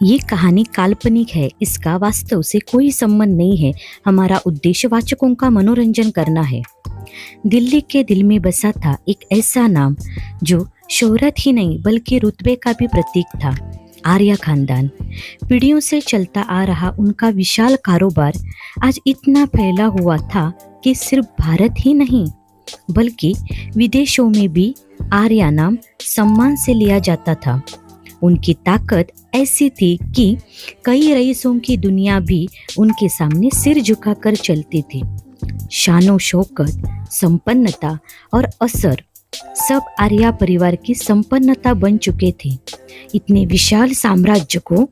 ये कहानी काल्पनिक है, इसका वास्तव से कोई संबंध नहीं है। हमारा उद्देश्य वाचकों का मनोरंजन करना है। दिल्ली के दिल में बसा था एक ऐसा नाम जो शोहरत ही नहीं बल्कि रुतबे का भी प्रतीक था। आर्या खानदान। पीढ़ियों से चलता आ रहा उनका विशाल कारोबार आज इतना फैला हुआ था कि सिर्फ भारत ही नहीं बल्कि विदेशों में भी आर्या नाम सम्मान से लिया जाता था। उनकी ताकत ऐसी थी कि कई रईसों की दुनिया भी उनके सामने सिर झुकाकर चलती थी। शानो शौकत, संपन्नता और असर सब आर्या परिवार की संपन्नता बन चुके थे। इतने विशाल साम्राज्य को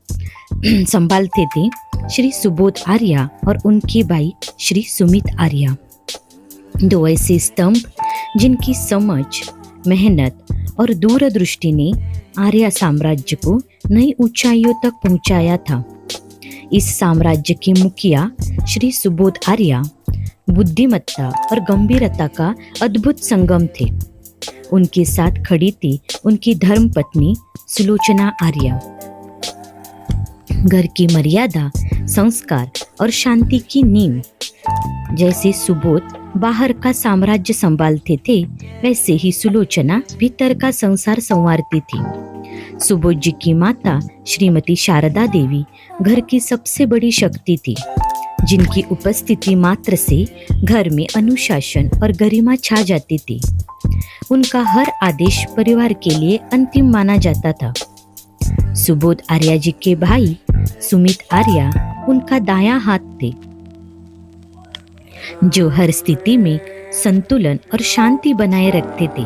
संभालते थे श्री सुबोध आर्या और उनकी भाई श्री सुमित आर्या। दो ऐसे स्तंभ जिनकी समझ, मेहनत और दूरदृष्टि ने आर्या साम्राज्य को नई ऊंचाइयों तक पहुंचाया था। इस साम्राज्य के मुखिया श्री सुबोध आर्या बुद्धिमत्ता और गंभीरता का अद्भुत संगम थे। उनके साथ खड़ी थी उनकी धर्मपत्नी सुलोचना आर्या। घर की मर्यादा, संस्कार और शांति की नींव। जैसे सुबोध बाहर का साम्राज्य संभालते थे, वैसे ही सुलोचना भीतर का संसार संवारती थी। सुबोध जी की माता श्रीमती शारदा देवी घर की सबसे बड़ी शक्ति थी, जिनकी उपस्थिति मात्र से घर में अनुशासन और गरिमा छा जाती थी। उनका हर आदेश परिवार के लिए अंतिम माना जाता था। सुबोध आर्या जी के भाई सुमित आर्या उनका दायां हाथ थे, जो हर स्थिति में संतुलन और शांति बनाए रखते थे।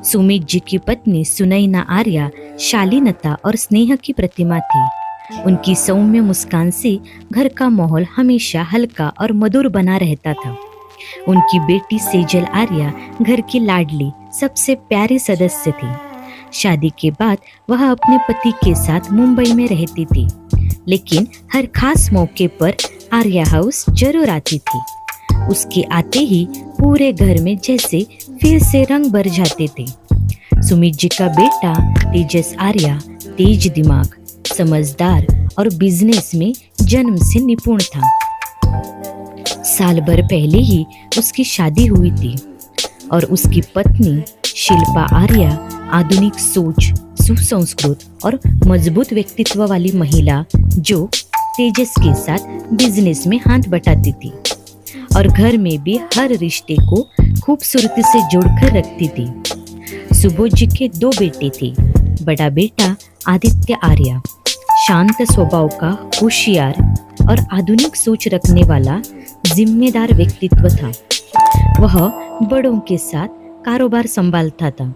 सुमित जी की पत्नी सुनैना आर्या शालीनता और स्नेह की प्रतिमा थी। उनकी सौम्य मुस्कान से घर का माहौल हमेशा हल्का और मधुर बना रहता था। उनकी बेटी सेजल आर्या घर की लाडली सबसे प्यारी सदस्य थी। शादी के बाद वह अपने पति के साथ मुंबई में रहती थी, लेकिन हर खास मौके पर आर्या हाउस जरूर आती थी। उसके आते ही पूरे घर में जैसे फिर से रंग भर जाते थे। सुमित जी का बेटा तेजस आर्या तेज दिमाग, समझदार और बिजनेस में जन्म से निपुण था। साल भर पहले ही उसकी शादी हुई थी और उसकी पत्नी शिल्पा आर्या आधुनिक सोच, सुसंस्कृत और मजबूत व्यक्तित्व वाली महिला, जो तेजस के साथ बिजनेस में हाथ बटाती थी और घर में भी हर रिश्ते को खूबसूरती से जोड़कर रखती थी। सुबोध जी के दो बेटे थे। बड़ा बेटा आदित्य आर्या शांत स्वभाव का, होशियार और आधुनिक सोच रखने वाला जिम्मेदार व्यक्तित्व था। वह बड़ों के साथ कारोबार संभालता था।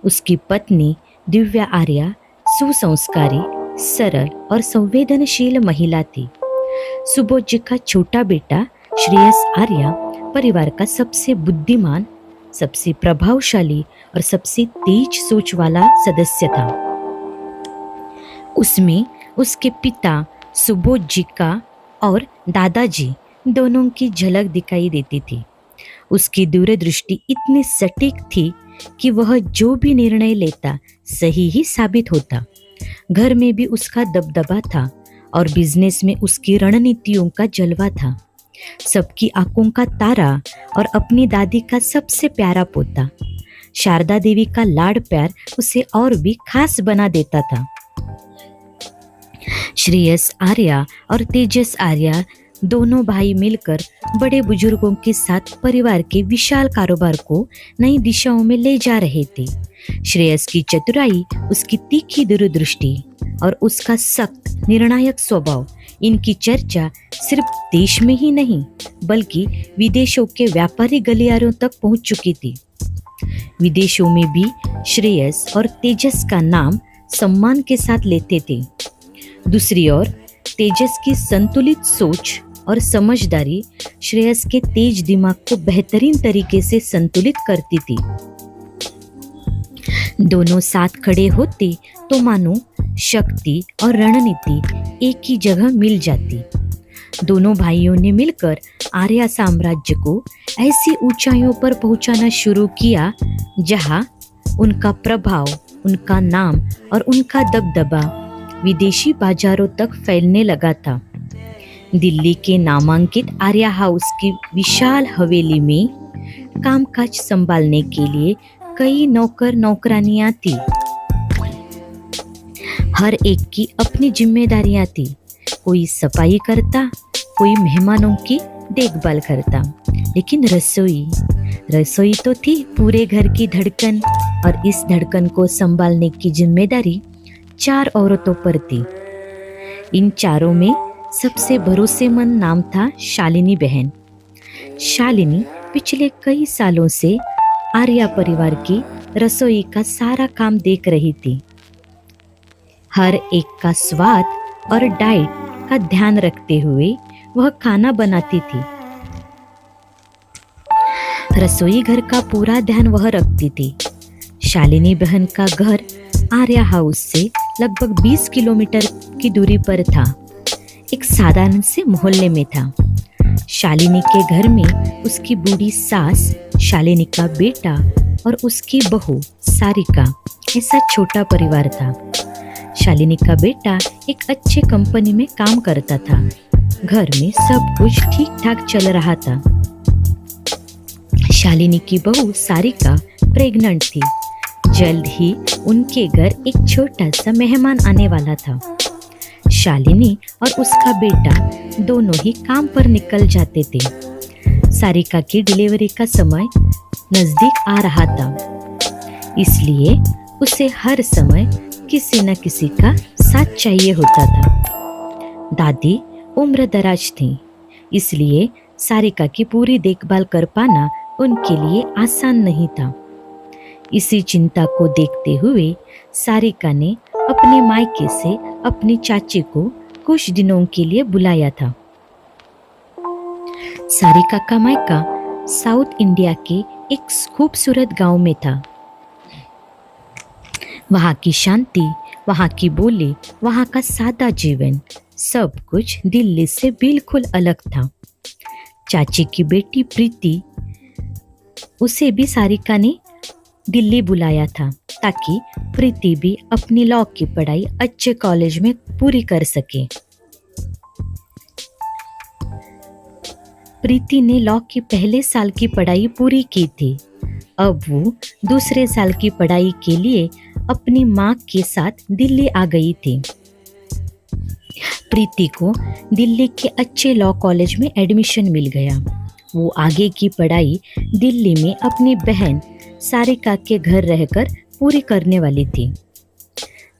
उसकी पत्नी दिव्या आर्या सुसंस्कारी, सरल और संवेदनशील महिला थी। सुबोध जी का छोटा बेटा श्रेयस आर्या परिवार का सबसे बुद्धिमान, सबसे प्रभावशाली और सबसे तेज सोच वाला सदस्य था। उसमें उसके पिता सुबोध जी का और दादाजी दोनों की झलक दिखाई देती थी। उसकी दूरदृष्टि इतनी सटीक थी कि वह जो भी निर्णय लेता सही ही साबित होता। घर में भी उसका दबदबा था और बिजनेस में उसकी रणनीतियों का जलवा था। सबकी आंखों का तारा और अपनी दादी का सबसे प्यारा पोता। शारदा देवी का लाड प्यार उसे और भी खास बना देता था। श्रेयस आर्या और तेजस आर्या दोनों भाई मिलकर बड़े बुजुर्गों के साथ परिवार के विशाल कारोबार को नई दिशाओं में ले जा रहे थे। श्रेयस की चतुराई, उसकी तीखी दूरदृष्टि और उसका सख्त निर्णायक स्वभाव, इनकी चर्चा सिर्फ देश में ही नहीं बल्कि विदेशों के व्यापारी गलियारों तक पहुंच चुकी थी। विदेशों में भी श्रेयस और तेजस का नाम सम्मान के साथ लेते थे। दूसरी ओर तेजस की संतुलित सोच और समझदारी श्रेयस के तेज दिमाग को बेहतरीन तरीके से संतुलित करती थी। दोनों साथ खड़े होते तो मानो शक्ति और रणनीति एक ही जगह मिल जाती। दोनों भाइयों ने मिलकर आर्या साम्राज्य को ऐसी ऊंचाइयों पर पहुंचाना शुरू किया जहां उनका प्रभाव, उनका नाम और उनका दबदबा विदेशी बाजारों तक फैलने लगा था। दिल्ली के नामांकित आर्या हाउस की विशाल हवेली में कामकाज संभालने के लिए कई नौकर नौकरानियां थी। हर एक की अपनी जिम्मेदारियां थी। कोई सफाई करता, कोई मेहमानों की देखभाल करता, लेकिन रसोई तो थी पूरे घर की धड़कन, और इस धड़कन को संभालने की जिम्मेदारी 4 औरतों पर थी। इन चारों में सबसे भरोसेमंद नाम था शालिनी बहन। शालिनी पिछले कई सालों से आर्या परिवार की रसोई का सारा काम देख रही थी। हर एक का स्वाद और डाइट का ध्यान रखते हुए वह खाना बनाती थी। रसोई घर का पूरा ध्यान वह रखती थी। शालिनी बहन का घर आर्या हाउस से लगभग 20 किलोमीटर की दूरी पर था। एक साधारण से मोहल्ले में था। शालिनी के घर में उसकी बूढ़ी सास, शालिनी का बेटा और उसकी बहू सारिका, ऐसा छोटा परिवार था। शालिनी का बेटा एक अच्छे कंपनी में काम करता था। घर में सब कुछ ठीक ठाक चल रहा था। शालिनी की बहू सारिका प्रेग्नेंट थी। जल्द ही उनके घर एक छोटा सा मेहमान आने वाला था। शालिनी और उसका बेटा दोनों ही काम पर निकल जाते थे। सारिका की डिलीवरी का समय नजदीक आ रहा था, इसलिए उसे हर समय किसी न किसी का साथ चाहिए होता था। दादी उम्र दराज थी, इसलिए सारिका की पूरी देखभाल कर पाना उनके लिए आसान नहीं था। इसी चिंता को देखते हुए सारिका ने अपने मायके से अपनी चाची को कुछ दिनों के लिए बुलाया था। सारिका का मायका साउथ इंडिया के एक खूबसूरत गांव में था। वहाँ की शांति, वहाँ की बोली, वहाँ का सादा जीवन, सब कुछ दिल्ली से बिल्कुल अलग था। चाची की बेटी प्रीति, उसे भी सारिका ने दिल्ली बुलाया था ताकि प्रीति भी अपनी लॉ की पढ़ाई अच्छे कॉलेज में पूरी कर सके। प्रीति ने लॉ की पहले साल की पढ़ाई पूरी की थी। अब वो दूसरे साल की पढ़ाई के लिए अपनी माँ के साथ दिल्ली आ गई थी। प्रीति को दिल्ली के अच्छे लॉ कॉलेज में एडमिशन मिल गया। वो आगे की पढ़ाई दिल्ली में अपनी बहन सारिका के घर रहकर पूरी करने वाली थी।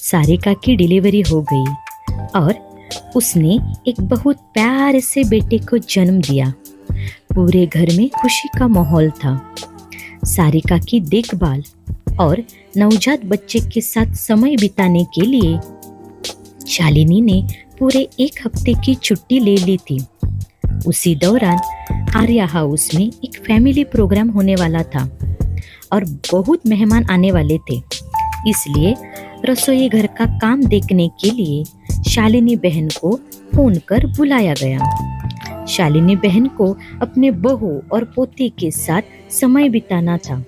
सारिका की डिलीवरी हो गई और उसने एक बहुत प्यारे से बेटे को जन्म दिया। पूरे घर में खुशी का माहौल था। सारिका की देखभाल और नवजात बच्चे के साथ समय बिताने के लिए शालिनी ने पूरे 1 हफ्ते की छुट्टी ले ली थी। उसी दौरान आर्या हाउस में एक फैमिली प्रोग्राम होने वाला था और बहुत मेहमान आने वाले थे, इसलिए रसोई घर का काम देखने के लिए शालिनी बहन को फोन कर बुलाया गया। शालिनी बहन को अपने बहू और पोते के साथ समय बिताना था।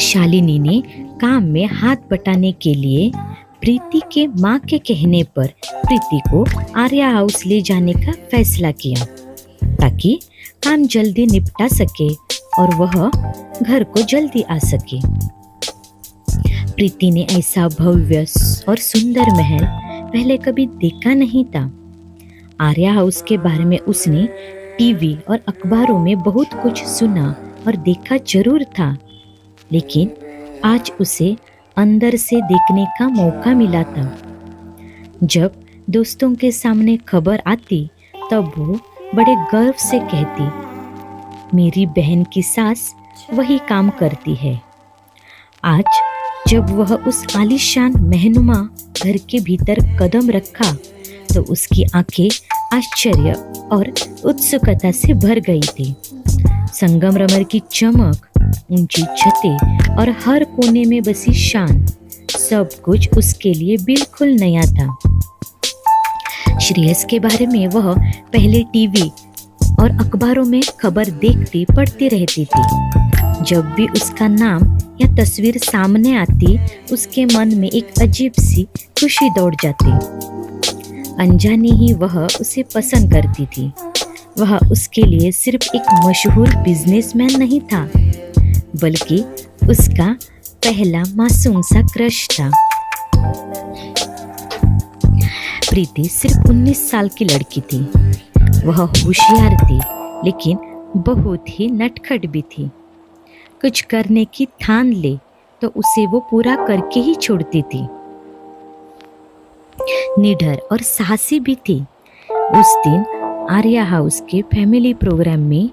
शालिनी ने काम में हाथ बटाने के लिए प्रीति के माँ के कहने पर प्रीति को आर्या हाउस ले जाने का फैसला किया ताकि काम जल्दी निपटा सके और वह घर को जल्दी आ सके। प्रीति ने ऐसा भव्य और सुंदर महल पहले कभी देखा नहीं था। आर्या हाउस के बारे में उसने टीवी और अखबारों में बहुत कुछ सुना और देखा जरूर था, लेकिन आज उसे अंदर से देखने का मौका मिला था। जब दोस्तों के सामने खबर आती तब वो बड़े गर्व से कहती, मेरी बहन की सास वही काम करती है। आज जब वह उस आलीशान मेहनुमा घर के भीतर कदम रखा तो उसकी आंखें आश्चर्य और उत्सुकता से भर गई थी। संगमरमर की चमक, ऊंची छतें और हर कोने में बसी शान, सब कुछ उसके लिए बिल्कुल नया था। श्रेयस के बारे में वह पहले टीवी और अखबारों में खबर देखती पढ़ती रहती थी। जब भी उसका नाम या तस्वीर सामने आती, उसके मन में एक अजीब सी खुशी दौड़ जाती। अनजाने ही वह उसे पसंद करती थी। वह उसके लिए सिर्फ एक मशहूर बिजनेसमैन नहीं था, बल्कि उसका पहला मासूम सा क्रश था। प्रीति सिर्फ 19 साल की लड़की थी। वह होशियार थी, लेकिन बहुत ही नटखट भी थी। कुछ करने की ठान ले तो उसे वो पूरा करके ही छोड़ती थी। निडर और साहसी भी थी। उस दिन आर्या हाउस के फैमिली प्रोग्राम में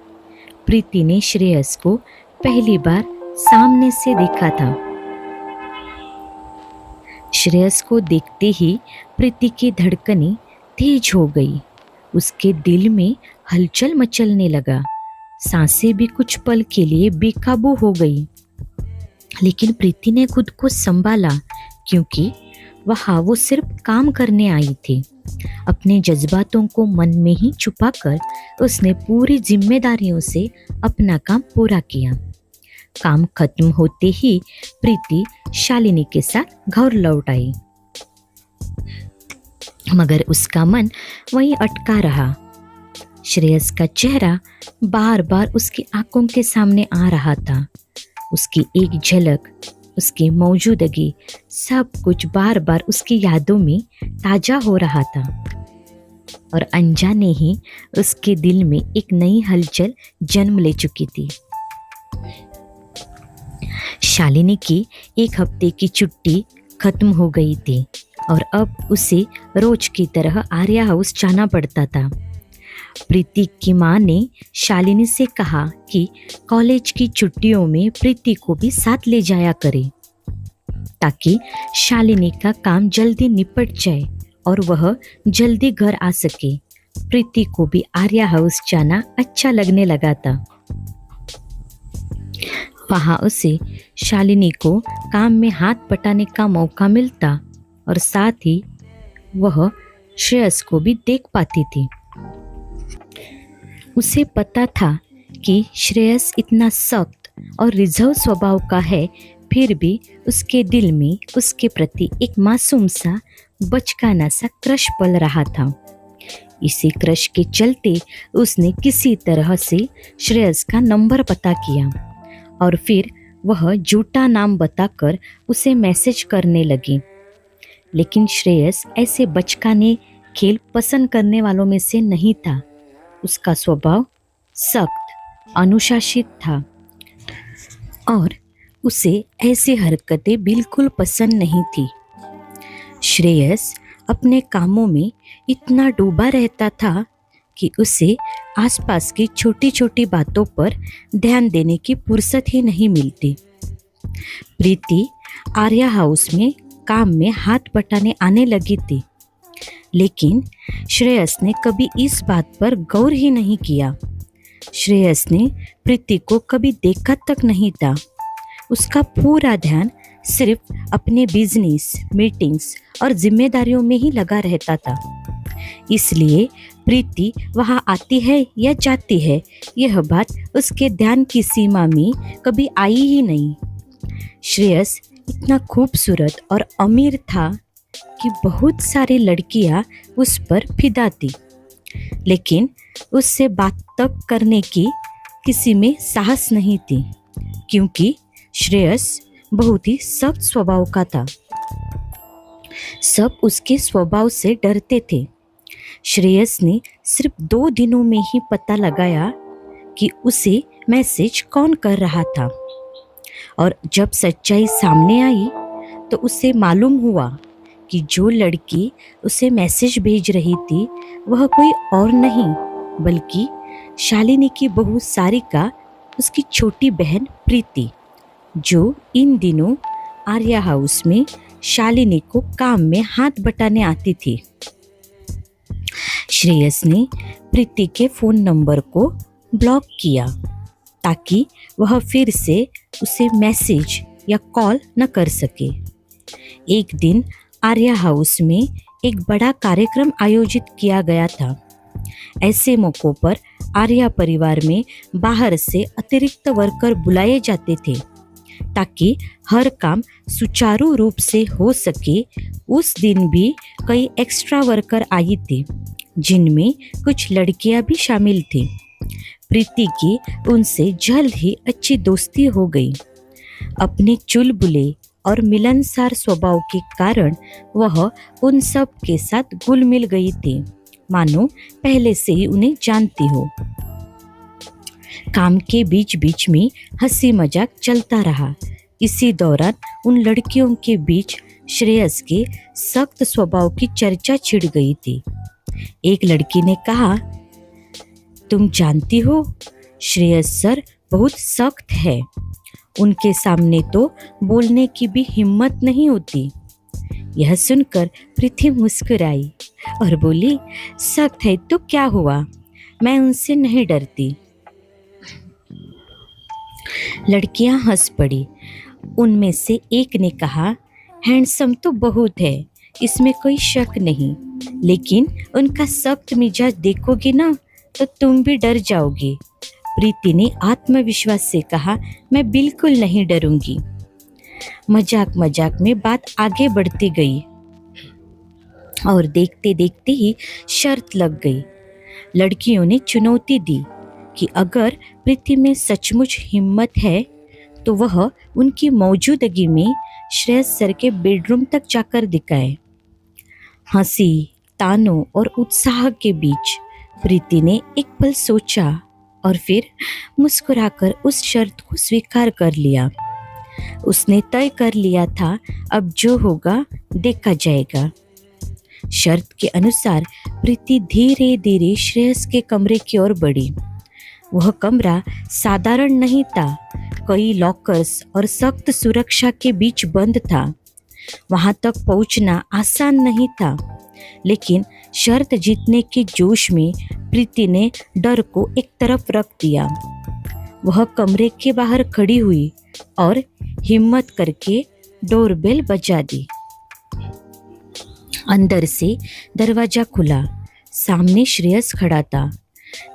प्रीति ने श्रेयस को पहली बार सामने से देखा था। श्रेयस को देखते ही प्रीति की धड़कनें तेज हो गई। उसके दिल में हलचल मचलने लगा। सांसें भी कुछ पल के लिए बेकाबू हो गई। लेकिन प्रीति ने खुद को संभाला, क्योंकि वहाँ वो सिर्फ काम करने आई थी। अपने जज्बातों को मन में ही छुपाकर उसने पूरी जिम्मेदारियों से अपना काम पूरा किया। काम खत्म होते ही प्रीति शालिनी के साथ घर लौट आई, मगर उसका मन वहीं अटका रहा। श्रेयस का चेहरा बार बार उसकी आंखों के सामने आ रहा था। उसकी एक झलक, उसकी मौजूदगी, सब कुछ बार बार उसकी यादों में ताजा हो रहा था। और अनजाने ही उसके दिल में एक नई हलचल जन्म ले चुकी थी। शालिनी की 1 हफ्ते की छुट्टी खत्म हो गई थी और अब उसे रोज की तरह आर्या हाउस जाना पड़ता था। प्रीति की माँ ने शालिनी से कहा कि कॉलेज की छुट्टियों में प्रीति को भी साथ ले जाया करे, ताकि शालिनी का काम जल्दी निपट जाए और वह जल्दी घर आ सके। प्रीति को भी आर्या हाउस जाना अच्छा लगने लगा था। वहाँ उसे शालिनी को काम में हाथ बटाने का मौका मिलता और साथ ही वह श्रेयस को भी देख पाती थी। उसे पता था कि श्रेयस इतना सख्त और रिजर्व स्वभाव का है, फिर भी उसके दिल में उसके प्रति एक मासूम सा बचकाना सा क्रश पल रहा था। इसी क्रश के चलते उसने किसी तरह से श्रेयस का नंबर पता किया और फिर वह झूठा नाम बताकर उसे मैसेज करने लगी। लेकिन श्रेयस ऐसे बचकाने खेल पसंद करने वालों में से नहीं था। उसका स्वभाव सख्त, अनुशासित था और उसे ऐसी हरकतें बिल्कुल पसंद नहीं थी। श्रेयस अपने कामों में इतना डूबा रहता था कि उसे आसपास की छोटी छोटी बातों पर ध्यान देने की फुर्सत ही नहीं मिलती। प्रीति आर्या हाउस में काम में हाथ बटाने आने लगी थी, लेकिन श्रेयस ने कभी इस बात पर गौर ही नहीं किया। श्रेयस ने प्रीति को कभी देखा तक नहीं था। उसका पूरा ध्यान सिर्फ अपने बिजनेस, मीटिंग्स और जिम्मेदारियों में ही लगा रहता था। इसलिए प्रीति वहाँ आती है या जाती है, यह बात उसके ध्यान की सीमा में कभी आई ही नहीं। श्रेयस इतना खूबसूरत और अमीर था कि बहुत सारी लड़कियां उस पर फिदा थी, लेकिन उससे बात तक करने की किसी में साहस नहीं थी, क्योंकि श्रेयस बहुत ही सख्त स्वभाव का था। सब उसके स्वभाव से डरते थे। श्रेयस ने सिर्फ 2 दिनों में ही पता लगाया कि उसे मैसेज कौन कर रहा था, और जब सच्चाई सामने आई तो उसे मालूम हुआ कि जो लड़की उसे मैसेज भेज रही थी वह कोई और नहीं बल्कि शालिनी की बहू सारिका, उसकी छोटी बहन प्रीति, जो इन दिनों आर्या हाउस में शालिनी को काम में हाथ बटाने आती थी। श्रेयस ने प्रीति के फ़ोन नंबर को ब्लॉक किया ताकि वह फिर से उसे मैसेज या कॉल न कर सके। एक दिन आर्या हाउस में एक बड़ा कार्यक्रम आयोजित किया गया था। ऐसे मौक़ों पर आर्या परिवार में बाहर से अतिरिक्त वर्कर बुलाए जाते थे ताकि हर काम सुचारू रूप से हो सके। उस दिन भी कई एक्स्ट्रा वर्कर आई थी, जिनमें कुछ लड़कियां भी शामिल थी। प्रीति की उनसे जल्द ही अच्छी दोस्ती हो गई। अपने चुलबुले और मिलनसार स्वभाव के कारण वह उन सब के साथ घुल मिल गई थी, मानो पहले से ही उन्हें जानती हो। काम के बीच बीच में हंसी मजाक चलता रहा। इसी दौरान उन लड़कियों के बीच श्रेयस के सख्त स्वभाव की चर्चा छिड़ गई थी। एक लड़की ने कहा, तुम जानती हो श्रेयस सर बहुत सख्त है, उनके सामने तो बोलने की भी हिम्मत नहीं होती। यह सुनकर प्रीति मुस्कुराई और बोली, सख्त है तो क्या हुआ, मैं उनसे नहीं डरती। लड़कियां हंस पड़ी। उनमें से एक ने कहा, हैंडसम तो बहुत है, इसमें कोई शक नहीं, लेकिन उनका सख्त मिजाज देखोगे ना तो तुम भी डर जाओगे। प्रीति ने आत्मविश्वास से कहा, मैं बिल्कुल नहीं डरूंगी। मजाक मजाक में बात आगे बढ़ती गई और देखते देखते ही शर्त लग गई। लड़कियों ने चुनौती दी कि अगर प्रीति में सचमुच हिम्मत है तो वह उनकी मौजूदगी में श्रेयस सर के बेडरूम तक जाकर दिखाए। हंसी, तानों और उत्साह के बीच प्रीति ने एक पल सोचा और फिर मुस्कुराकर उस शर्त को स्वीकार कर लिया। उसने तय कर लिया था, अब जो होगा देखा जाएगा। शर्त के अनुसार प्रीति धीरे धीरे श्रेयस के कमरे की ओर बढ़ी। वह कमरा साधारण नहीं था, कई लॉकर्स और सख्त सुरक्षा के बीच बंद था। वहां तक पहुंचना आसान नहीं था, लेकिन शर्त जीतने के जोश में प्रीति ने डर को एक तरफ रख दिया। वह कमरे के बाहर खड़ी हुई और हिम्मत करके डोरबेल बजा दी। अंदर से दरवाजा खुला। सामने श्रेयस खड़ा था।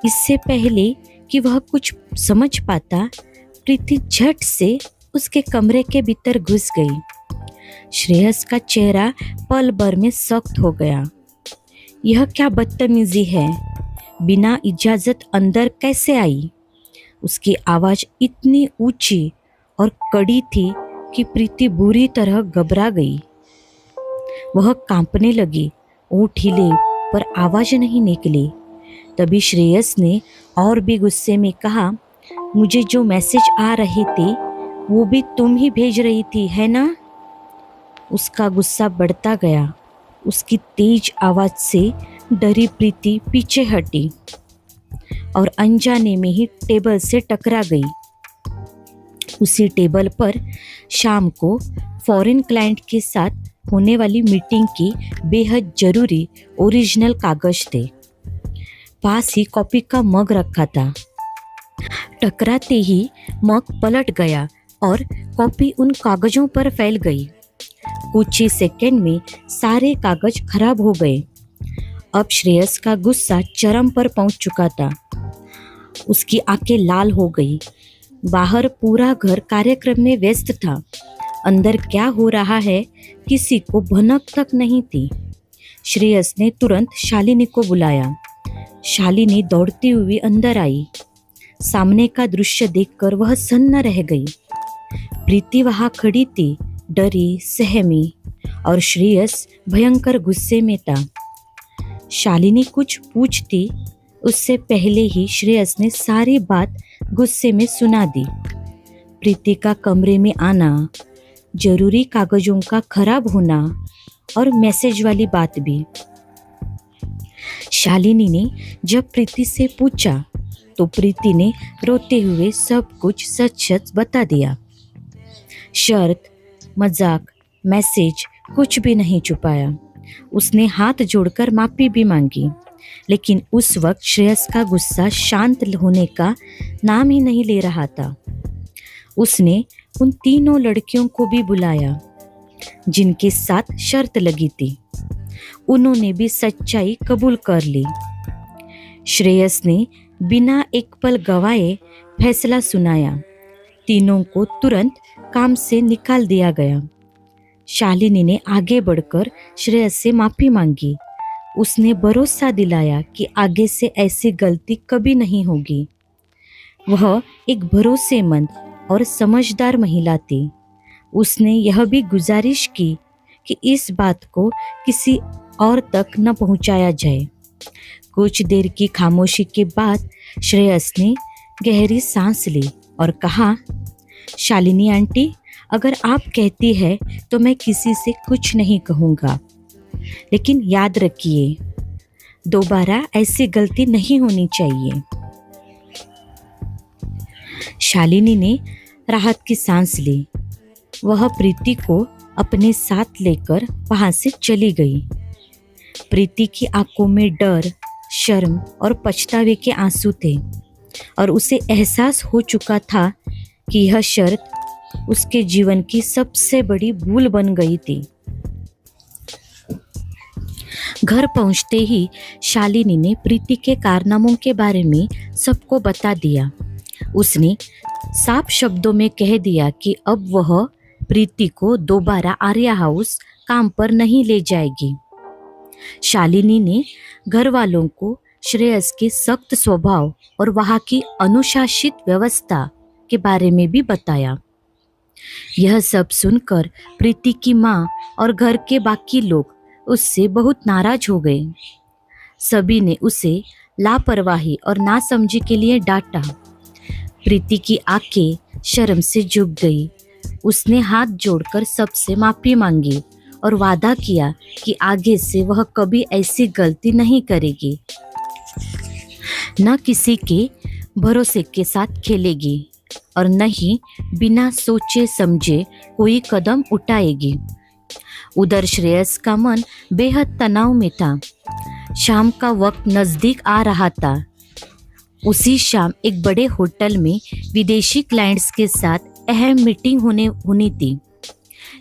इससे पहले कि वह कुछ समझ पाता, प्रीति झट से उसके कमरे के भीतर घुस गई। श्रेयस का चेहरा पल भर में सख्त हो गया। यह क्या बदतमीजी है, बिना इजाजत अंदर कैसे आई? उसकी आवाज इतनी ऊंची और कड़ी थी कि प्रीति बुरी तरह घबरा गई। वह कांपने लगी, ओठ हिले पर आवाज नहीं निकली। तभी श्रेयस ने और भी गुस्से में कहा, मुझे जो मैसेज आ रहे थे वो भी तुम ही भेज रही थी, है ना? उसका गुस्सा बढ़ता गया। उसकी तेज आवाज से डरी प्रीति पीछे हटी और अनजाने में ही टेबल से टकरा गई। उसी टेबल पर शाम को फॉरेन क्लाइंट के साथ होने वाली मीटिंग की बेहद जरूरी ओरिजिनल कागज थे। पास ही कॉपी का मग रखा था। टकराते ही मग पलट गया और कॉपी उन कागजों पर फैल गई। कुछ ही सेकंड में सारे कागज खराब हो गए। अब श्रेयस का गुस्सा चरम पर पहुंच चुका था। उसकी आंखें लाल हो गई। बाहर पूरा घर कार्यक्रम में व्यस्त था। अंदर क्या हो रहा है किसी को भनक तक नहीं थी। श्रेयस ने तुरंत शालिनी को बुलाया। शालिनी दौड़ती हुई अंदर आई। सामने का दृश्य देखकर वह सन्न रह गई। प्रीति वहां खड़ी थी, डरी, सहमी, और श्रेयस भयंकर गुस्से में था। शालिनी कुछ पूछती उससे पहले ही श्रेयस ने सारी बात गुस्से में सुना दी। प्रीति का कमरे में आना, जरूरी कागजों का खराब होना और मैसेज वाली बात भी। शालिनी ने जब प्रीति से पूछा तो प्रीति ने रोते हुए सब कुछ सच सच बता दिया। शर्त, मजाक, मैसेज कुछ भी नहीं छुपाया। उसने हाथ जोड़कर माफी भी मांगी, लेकिन उस वक्त श्रेयस का गुस्सा शांत होने का नाम ही नहीं ले रहा था। उसने उन तीनों लड़कियों को भी बुलाया जिनके साथ शर्त लगी थी। उन्होंने भी सच्चाई कबूल कर ली। श्रेयस ने बिना एक पल गवाए फैसला सुनाया। तीनों को तुरंत काम से निकाल दिया गया। शालिनी ने आगे बढ़कर श्रेयस से माफी मांगी। उसने भरोसा दिलाया कि आगे से ऐसी गलती कभी नहीं होगी। वह एक भरोसेमंद और समझदार महिला थी। उसने यह भी गुजारिश की कि इस बात को किसी और तक न पहुंचाया जाए। कुछ देर की खामोशी के बाद श्रेयस ने गहरी सांस ली और कहा, शालिनी आंटी, अगर आप कहती है तो मैं किसी से कुछ नहीं कहूँगा, लेकिन याद रखिए दोबारा ऐसी गलती नहीं होनी चाहिए। शालिनी ने राहत की सांस ली। वह प्रीति को अपने साथ लेकर वहां से चली गई। प्रीति की आंखों में डर, शर्म और पछतावे के आंसू थे और उसे एहसास हो चुका था कि यह शर्त उसके जीवन की सबसे बड़ी भूल बन गई थी। घर पहुंचते ही शालिनी ने प्रीति के कारनामों के बारे में सबको बता दिया। उसने साफ शब्दों में कह दिया कि अब वह प्रीति को दोबारा आर्या हाउस काम पर नहीं ले जाएगी। शालिनी ने घर वालों को श्रेयस के सख्त स्वभाव और वहाँ की अनुशासित व्यवस्था के बारे में भी बताया। यह सब सुनकर प्रीति की माँ और घर के बाकी लोग उससे बहुत नाराज हो गए। सभी ने उसे लापरवाही और नासमझी के लिए डांटा। प्रीति की आंखें शर्म से झुक गई। उसने हाथ जोड़कर सबसे माफी मांगी और वादा किया कि आगे से वह कभी ऐसी गलती नहीं करेगी, न किसी के भरोसे के साथ खेलेगी और न ही बिना सोचे समझे कोई कदम उठाएगी। उधर श्रेयस का मन बेहद तनाव में था। शाम का वक्त नजदीक आ रहा था। उसी शाम एक बड़े होटल में विदेशी क्लाइंट्स के साथ अहम मीटिंग होनी थी,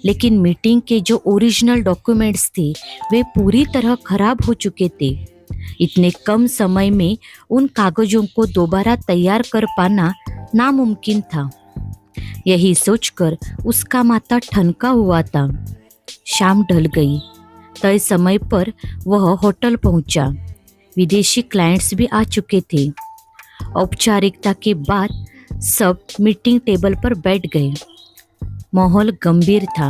लेकिन मीटिंग के जो ओरिजिनल डॉक्यूमेंट्स थे वे पूरी तरह खराब हो चुके थे। इतने कम समय में उन कागजों को दोबारा तैयार कर पाना नामुमकिन था। यही सोचकर उसका माथा ठनका हुआ था। शाम ढल गई। तय समय पर वह होटल पहुंचा। विदेशी क्लाइंट्स भी आ चुके थे। औपचारिकता के बाद सब मीटिंग टेबल पर बैठ गए। माहौल गंभीर था।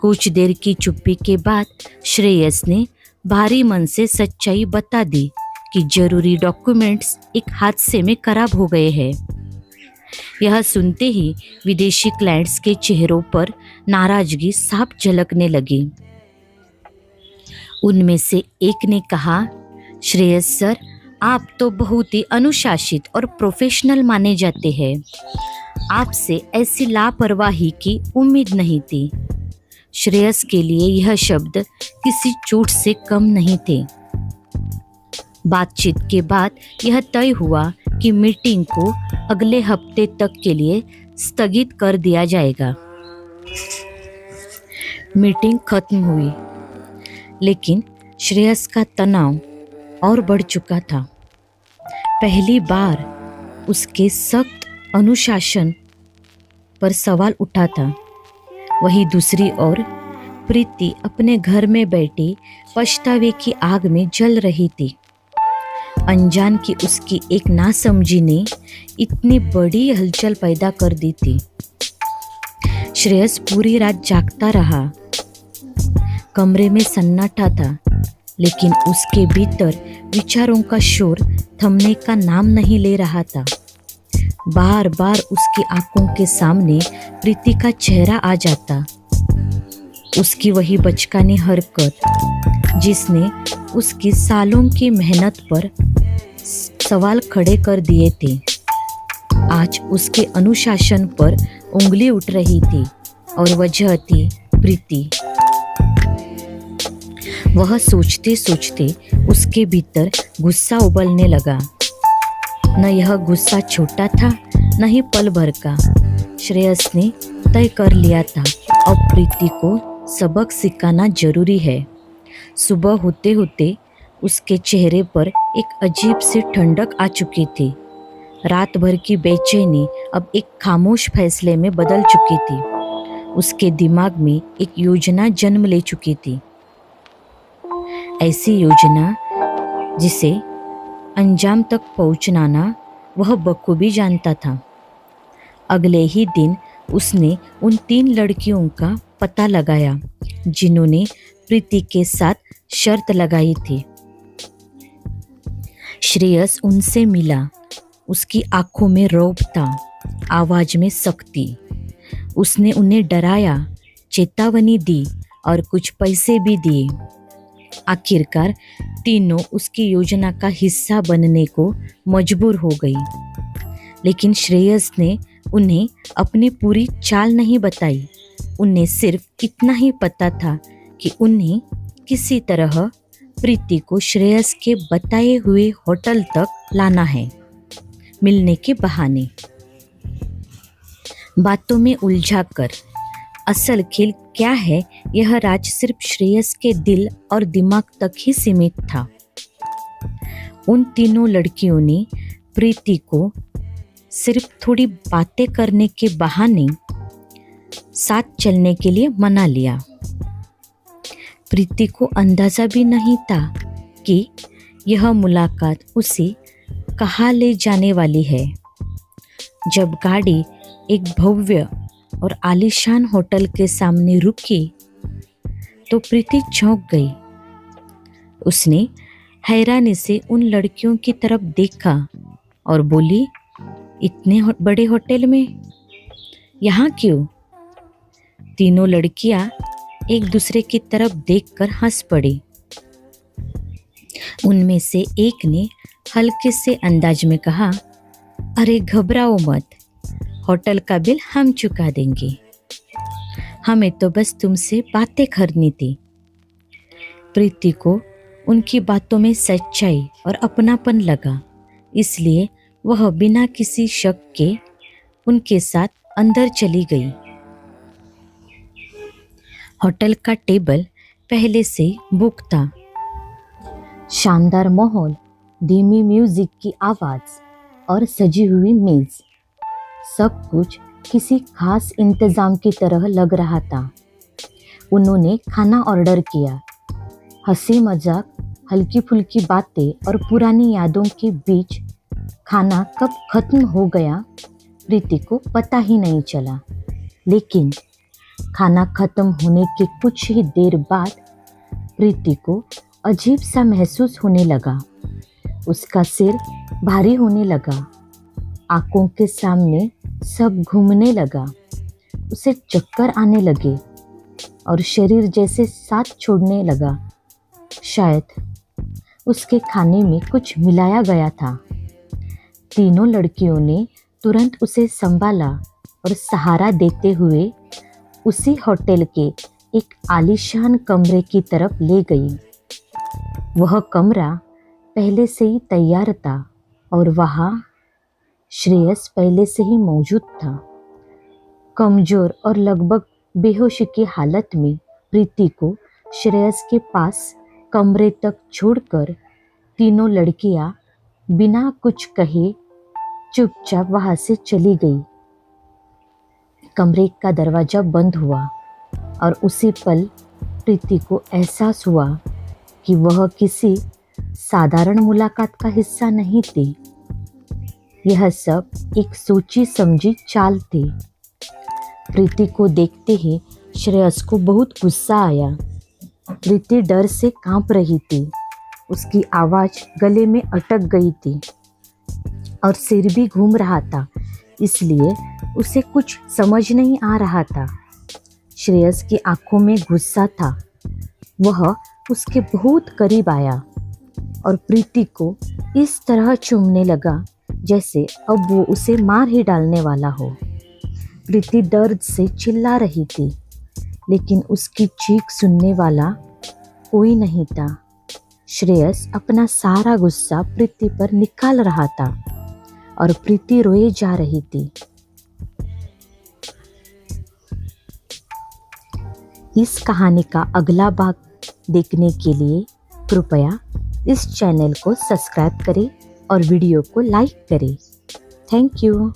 कुछ देर की चुप्पी के बाद श्रेयस ने भारी मन से सच्चाई बता दी कि जरूरी डॉक्यूमेंट्स एक हादसे में खराब हो गए हैं। यह सुनते ही विदेशी क्लाइंट्स के चेहरों पर नाराजगी साफ झलकने लगी। उनमें से एक ने कहा, श्रेयस सर, आप तो बहुत ही अनुशासित और प्रोफेशनल माने जाते हैं। आपसे ऐसी लापरवाही की उम्मीद नहीं थी। श्रेयस के लिए यह शब्द किसी चोट से कम नहीं थे। बातचीत के बाद यह तय हुआ कि मीटिंग को अगले हफ्ते तक के लिए स्थगित कर दिया जाएगा। मीटिंग खत्म हुई, लेकिन श्रेयस का तनाव और बढ़ चुका था। पहली बार उसके सख्त अनुशासन पर सवाल उठा था। वहीं दूसरी ओर प्रीति अपने घर में बैठी पछतावे की आग में जल रही थी। अनजान की उसकी एक नासमझी ने इतनी बड़ी हलचल पैदा कर दी थी। श्रेयस पूरी रात जागता रहा। कमरे में सन्नाटा था, लेकिन उसके भीतर विचारों का शोर थमने का नाम नहीं ले रहा था। बार बार उसकी आंखों के सामने प्रीति का चेहरा आ जाता। उसकी वही बचकानी हरकत जिसने उसकी सालों की मेहनत पर सवाल खड़े कर दिए थे, आज उसके अनुशासन पर उंगली उठ रही थी और वजह थी प्रीति। वह सोचते सोचते उसके भीतर गुस्सा उबलने लगा। न यह गुस्सा छोटा था, न ही पल भर का। श्रेयस ने तय कर लिया था, अब प्रीति को सबक सिखाना जरूरी है। सुबह होते होते उसके चेहरे पर एक अजीब सी ठंडक आ चुकी थी। रात भर की बेचैनी अब एक खामोश फैसले में बदल चुकी थी। उसके दिमाग में एक योजना जन्म ले चुकी थी, ऐसी योजना जिसे अंजाम तक पहुंचना ना वह बखूबी जानता था। अगले ही दिन उसने उन 3 लड़कियों का पता लगाया जिन्होंने प्रीति के साथ शर्त लगाई थी। श्रेयस उनसे मिला। उसकी आंखों में रौब था, आवाज में सख्ती। उसने उन्हें डराया, चेतावनी दी और कुछ पैसे भी दिए। आखिरकार तीनों उसकी योजना का हिस्सा बनने को मजबूर हो गई। लेकिन श्रेयस ने उन्हें अपनी पूरी चाल नहीं बताई। उन्हें सिर्फ इतना ही पता था कि उन्हें किसी तरह प्रीति को श्रेयस के बताए हुए होटल तक लाना है, मिलने के बहाने। बातों में उलझाकर असल खेल क्या है, यह राज सिर्फ श्रेयस के दिल और दिमाग तक ही सीमित था। उन तीनों लड़कियों ने प्रीति को सिर्फ थोड़ी बातें करने के बहाने साथ चलने के लिए मना लिया। प्रीति को अंदाजा भी नहीं था कि यह मुलाकात उसे कहाँ ले जाने वाली है। जब गाड़ी एक भव्य और आलीशान होटल के सामने रुकी तो प्रीति चौंक गई। उसने हैरानी से उन लड़कियों की तरफ देखा और बोली, इतने बड़े होटल में यहाँ क्यों? तीनों लड़कियां एक दूसरे की तरफ देखकर हंस पड़ी। उनमें से एक ने हल्के से अंदाज में कहा, अरे घबराओ मत, होटल का बिल हम चुका देंगे। हमें तो बस तुमसे बातें करनी थी। प्रीति को उनकी बातों में सच्चाई और अपनापन लगा, इसलिए वह बिना किसी शक के उनके साथ अंदर चली गई। होटल का टेबल पहले से बुक था। शानदार माहौल, धीमी म्यूजिक की आवाज और सजी हुई मेज, सब कुछ किसी खास इंतजाम की तरह लग रहा था। उन्होंने खाना ऑर्डर किया। हंसी मजाक, हल्की फुल्की बातें और पुरानी यादों के बीच खाना कब खत्म हो गया प्रीति को पता ही नहीं चला। लेकिन खाना खत्म होने के कुछ ही देर बाद प्रीति को अजीब सा महसूस होने लगा। उसका सिर भारी होने लगा, आंखों के सामने सब घूमने लगा। उसे चक्कर आने लगे और शरीर जैसे साथ छोड़ने लगा। शायद उसके खाने में कुछ मिलाया गया था। तीनों लड़कियों ने तुरंत उसे संभाला और सहारा देते हुए उसी होटल के एक आलीशान कमरे की तरफ ले गई। वह कमरा पहले से ही तैयार था और वहाँ श्रेयस पहले से ही मौजूद था। कमजोर और लगभग बेहोशी की हालत में प्रीति को श्रेयस के पास कमरे तक छोड़कर तीनों लड़कियां बिना कुछ कहे चुपचाप वहां से चली गई। कमरे का दरवाजा बंद हुआ और उसी पल प्रीति को एहसास हुआ कि वह किसी साधारण मुलाकात का हिस्सा नहीं थी। यह सब एक सोची समझी चाल थी। प्रीति को देखते ही श्रेयस को बहुत गुस्सा आया। प्रीति डर से कांप रही थी। उसकी आवाज गले में अटक गई थी और सिर भी घूम रहा था, इसलिए उसे कुछ समझ नहीं आ रहा था। श्रेयस की आंखों में गुस्सा था। वह उसके बहुत करीब आया और प्रीति को इस तरह चूमने लगा जैसे अब वो उसे मार ही डालने वाला हो। प्रीति दर्द से चिल्ला रही थी, लेकिन उसकी चीख सुनने वाला कोई नहीं था। श्रेयस अपना सारा गुस्सा प्रीति पर निकाल रहा था और प्रीति रोए जा रही थी। इस कहानी का अगला भाग देखने के लिए कृपया इस चैनल को सब्सक्राइब करें और वीडियो को लाइक करें। Thank you.